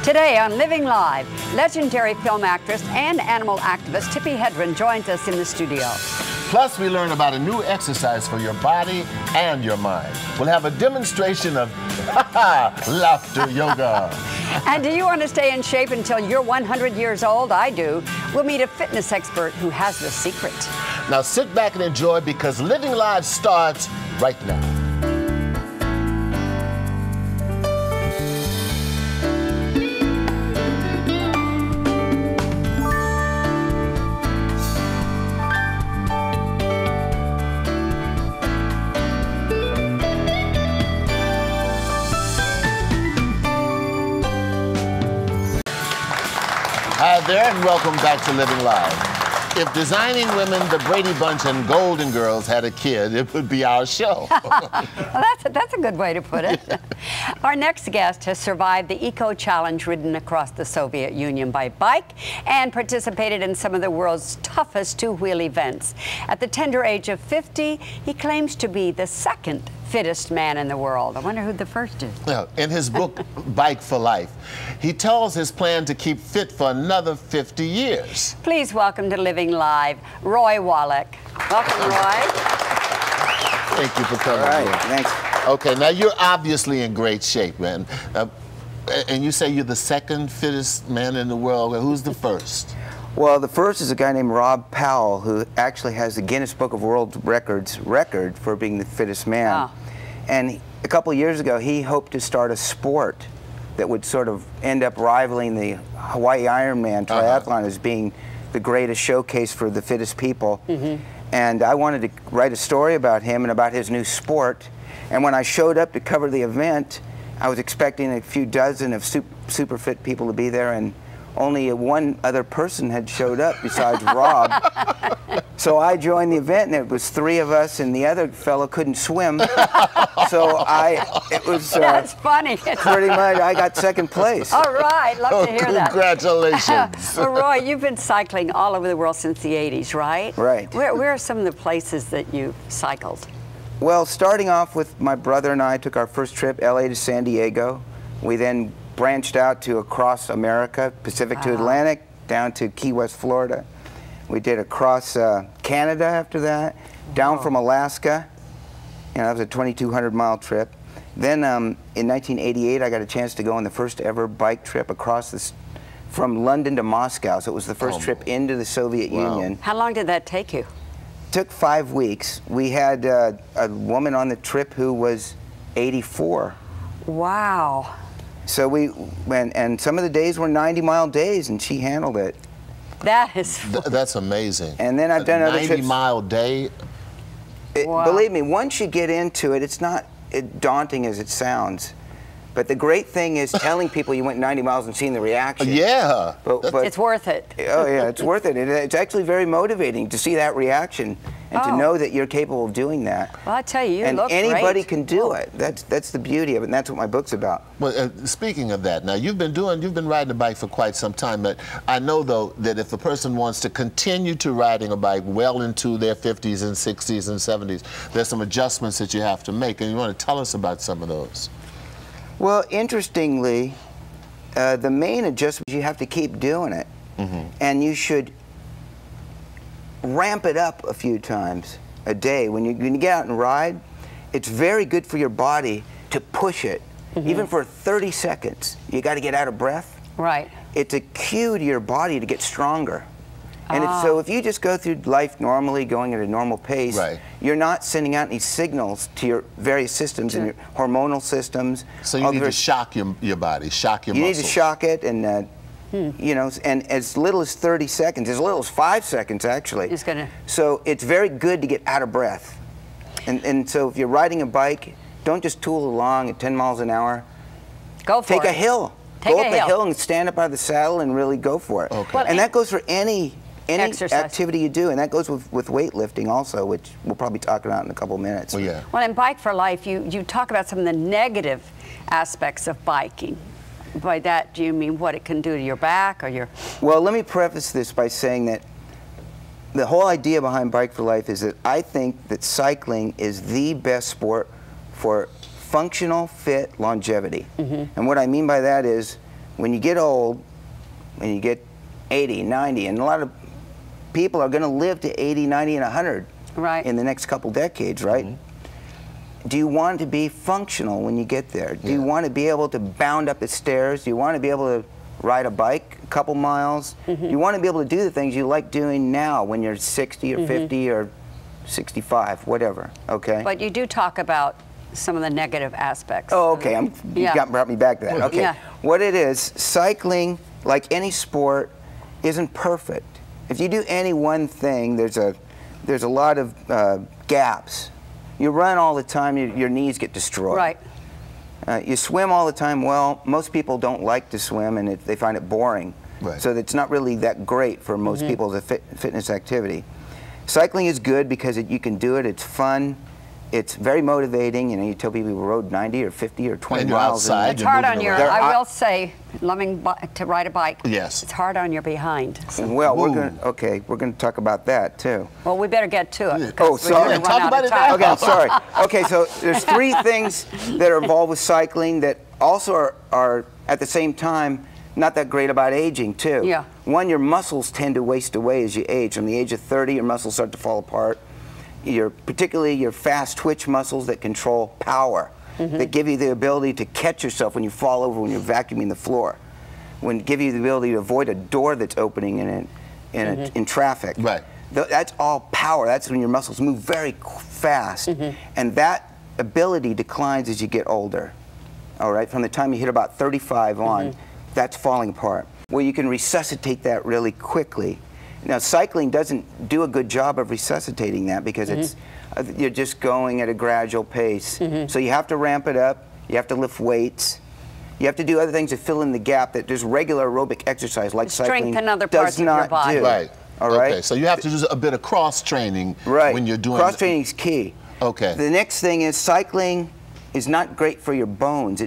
Today on Living Live, legendary film actress and animal activist Tippi Hedren joins us in the studio. Plus, we learn about a new exercise for your body and your mind. We'll have a demonstration of laughter yoga. And do you want to stay in shape until you're 100 years old? I do. We'll meet a fitness expert who has the secret. Now sit back and enjoy, because Living Live starts right now. Hi there, and welcome back to Living Live. If Designing Women, the Brady Bunch, and Golden Girls had a kid, it would be our show. Well, that's a good way to put it. Our next guest has survived the Eco Challenge ridden across the Soviet Union by bike and participated in some of the world's toughest two-wheel events. At the tender age of 50, he claims to be the second fittest man in the world. I wonder who the first is. Well, in his book, Bike for Life, he tells his plan to keep fit for another 50 years. Please welcome to Living Live, Roy Wallack. Welcome, Roy. Thank you for coming. All right, thanks. Okay, now you're obviously in great shape, man. And you say you're the second fittest man in the world. Who's the first? Well, the first is a guy named Rob Powell, who actually has the Guinness Book of World Records record for being the fittest man. Wow. And a couple of years ago, he hoped to start a sport that would sort of end up rivaling the Hawaii Ironman triathlon as being the greatest showcase for the fittest people. And I wanted to write a story about him and about his new sport. And when I showed up to cover the event, I was expecting a few dozen of super fit people to be there, and only one other person had showed up besides Rob. So I joined the event, and it was three of us, and the other fellow couldn't swim. So it was That's funny. pretty much, I got second place. All right, love to hear that. Congratulations. Well, Roy, you've been cycling all over the world since the 80s, right? Right. Where are some of the places that you cycled? Well, starting off with my brother and I took our first trip, LA to San Diego. We then branched out to across America, Pacific to Atlantic, down to Key West, Florida. We did across Canada after that, down from Alaska. You know, that was a 2,200-mile trip. Then in 1988, I got a chance to go on the first ever bike trip across this, from London to Moscow. So it was the first trip into the Soviet Union. How long did that take you? Took 5 weeks. We had a woman on the trip who was 84. Wow. So we went, and some of the days were 90-mile days, and she handled it. That is... That's amazing. And then I've done other trips. 90-mile day? Wow. Believe me, once you get into it, it's not as daunting as it sounds. But the great thing is telling people you went 90 miles and seeing the reaction. Yeah. But it's worth it. Oh, yeah, it's worth it. It's actually very motivating to see that reaction and to know that you're capable of doing that. Well, I tell you, you look great. And anybody great. can do it. That's the beauty of it, and that's what my book's about. Well, speaking of that, now you've been riding a bike for quite some time, but I know though that if a person wants to continue to riding a bike well into their 50s and 60s and 70s, there's some adjustments that you have to make, and you want to tell us about some of those. Well, interestingly, the main adjustment is you have to keep doing it, and you should ramp it up a few times a day. When you get out and ride, it's very good for your body to push it, even for 30 seconds. You got to get out of breath. Right. It's a cue to your body to get stronger. And so if you just go through life normally, going at a normal pace, you're not sending out any signals to your various systems and your hormonal systems. So you need to shock your body, shock your muscles. You need to shock it, and you know, and as little as 30 seconds, as little as 5 seconds actually. It's gonna... So it's very good to get out of breath. And so if you're riding a bike, don't just tool along at 10 miles an hour. Go for it. Take a hill. Go up the hill and stand up out of the saddle and really go for it. Okay. Well, and that goes for any exercise. activity you do, and that goes with weightlifting also, which we'll probably talk about in a couple minutes. Well, yeah. Well, in Bike for Life, you talk about some of the negative aspects of biking. By that, do you mean what it can do to your back or your... Well, let me preface this by saying that the whole idea behind Bike for Life is that I think that cycling is the best sport for functional, fit longevity. And what I mean by that is when you get old, and you get 80, 90, and a lot of people are going to live to 80, 90, and 100 in the next couple decades, right? Do you want to be functional when you get there? Do you want to be able to bound up the stairs? Do you want to be able to ride a bike a couple miles? You want to be able to do the things you like doing now when you're 60 or 50 or 65, whatever, okay? But you do talk about some of the negative aspects. Oh, okay. You brought me back to that. Okay. Yeah. What it is, cycling, like any sport, isn't perfect. If you do any one thing, there's a lot of gaps. You run all the time, your knees get destroyed. Right. You swim all the time. Well, most people don't like to swim, and they find it boring. Right. So it's not really that great for most people as a fitness activity. Cycling is good because you can do it. It's fun. It's very motivating. You know, you tell people you rode 90 or 50 or 20 and you're miles. outside, It's hard on your, I will say, loving to ride a bike. Yes. It's hard on your behind. So. Well, we're going to talk about that too. Well, we better get to it. Oh, sorry. We're gonna run out of time. Okay, I'm sorry. Okay, so there's 3 things that are involved with cycling that also are at the same time not that great about aging too. Yeah. One, your muscles tend to waste away as you age. From the age of 30, your muscles start to fall apart. Particularly your fast twitch muscles that control power, that give you the ability to catch yourself when you fall over when you're vacuuming the floor, give you the ability to avoid a door that's opening in traffic. Right. That's all power. That's when your muscles move very fast, and that ability declines as you get older. All right, from the time you hit about 35 on, that's falling apart. Well, you can resuscitate that really quickly. Now, cycling doesn't do a good job of resuscitating that because you're just going at a gradual pace. So you have to ramp it up. You have to lift weights. You have to do other things to fill in the gap that just regular aerobic exercise like cycling strengthen other parts does of your not body. do. Right. All right. Okay. So you have to do a bit of cross training when you're doing. Cross training is key. Okay. The next thing is cycling is not great for your bones.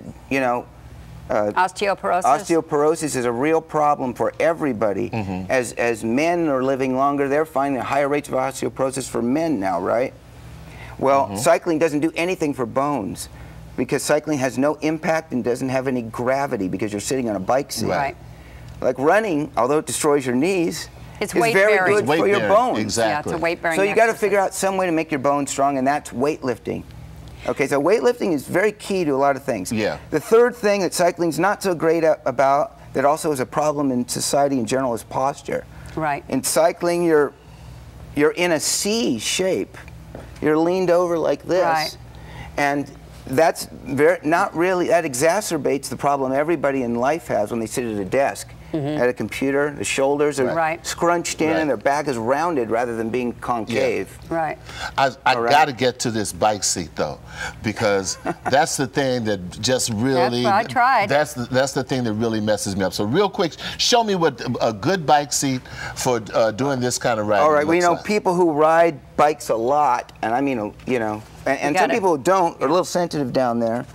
Osteoporosis? Osteoporosis is a real problem for everybody. As men are living longer, they're finding higher rates of osteoporosis for men now, right? Well, cycling doesn't do anything for bones because cycling has no impact and doesn't have any gravity because you're sitting on a bike seat. Right. Like running, although it destroys your knees, it's very good for your bones. Exactly. Yeah, it's a weight-bearing So you got to exercise. figure out some way to make your bones strong, and that's weightlifting. Okay, so weightlifting is very key to a lot of things. Yeah. The third thing that cycling's not so great about, that also is a problem in society in general, is posture. Right. In cycling, you're in a C shape. You're leaned over like this. Right. And that's not really, that exacerbates the problem everybody in life has when they sit at a desk. At a computer, the shoulders are scrunched in and their back is rounded rather than being concave. Right. I got to get to this bike seat though, because that's the thing that just really. I tried. That's the thing that really messes me up. So real quick, show me what a good bike seat for doing this kind of riding. All right. Well, you know, like. people who ride bikes a lot, and I mean, you know, and some people who don't are a little sensitive down there.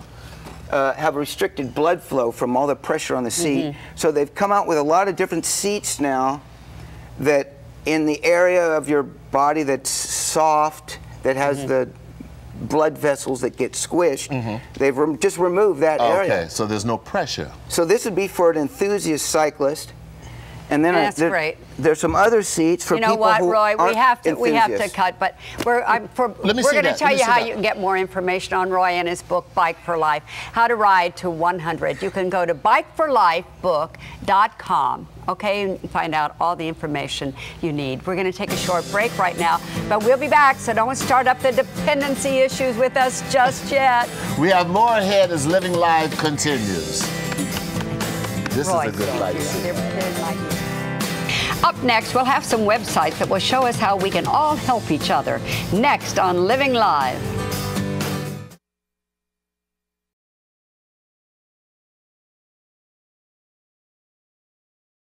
Have restricted blood flow from all the pressure on the seat. So they've come out with a lot of different seats now that in the area of your body that's soft, that has the blood vessels that get squished, they've just removed that area. Okay, so there's no pressure. So this would be for an enthusiast cyclist. And then That's great. There's some other seats for people who You know what, Roy? We have to enthusiasts. cut, but we're going to tell you how you can get more information on Roy and his book, Bike for Life, How to Ride to 100. You can go to bikeforlifebook.com, okay, and find out all the information you need. We're going to take a short break right now, but we'll be back, so don't start up the dependency issues with us just yet. We have more ahead as Living Live continues. This Roy, is a good bike seat. Up next, we'll have some websites that will show us how we can all help each other. Next on Living Live.